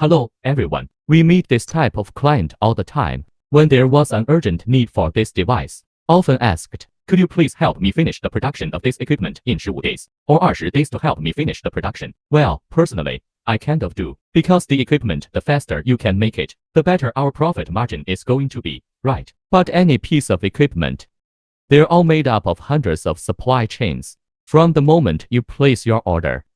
Hello, everyone. We meet this type of client all the time. When there was an urgent need for this device, often asked, could you please help me finish the production of this equipment in 15 days, or 20 days to help me finish the production? Well, personally, I kind of do. Because the equipment, the faster you can make it, the better our profit margin is going to be, right? But any piece of equipment, they're all made up of hundreds of supply chains. From the moment you place your order,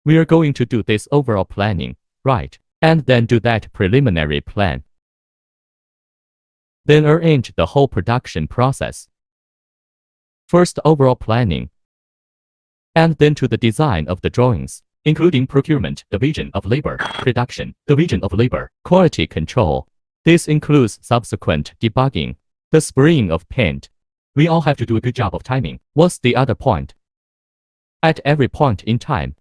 we are going to do this overall planning, right? And then do that preliminary plan. Then arrange the whole production process. First overall planning, and then to the design of the drawings, including procurement, division of labor, production, division of labor, quality control. This includes subsequent debugging, the spraying of paint. We all have to do a good job of timing. What's the other point? At every point in time,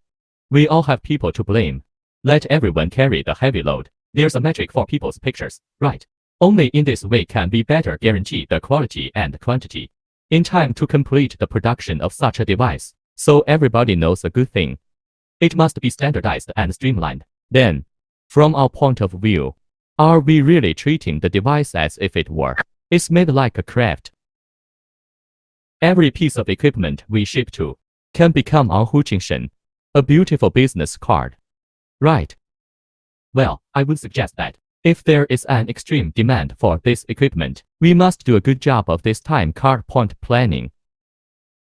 we all have people to blame. Let everyone carry the heavy load. There's a metric for people's pictures, right? Only in this way can we better guarantee the quality and quantity in time to complete the production of such a device. So everybody knows a good thing. It must be standardized and streamlined. Then, from our point of view, are we really treating the device as if it were? It's made like a craft. Every piece of equipment we ship to can become our Huichengsheng, a beautiful business card. Right. Well, I would suggest that if there is an extreme demand for this equipment, we must do a good job of this time card point planning.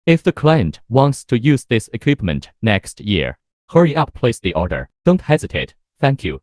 If the client wants to use this equipment next year, hurry up, place the order. Don't hesitate. Thank you.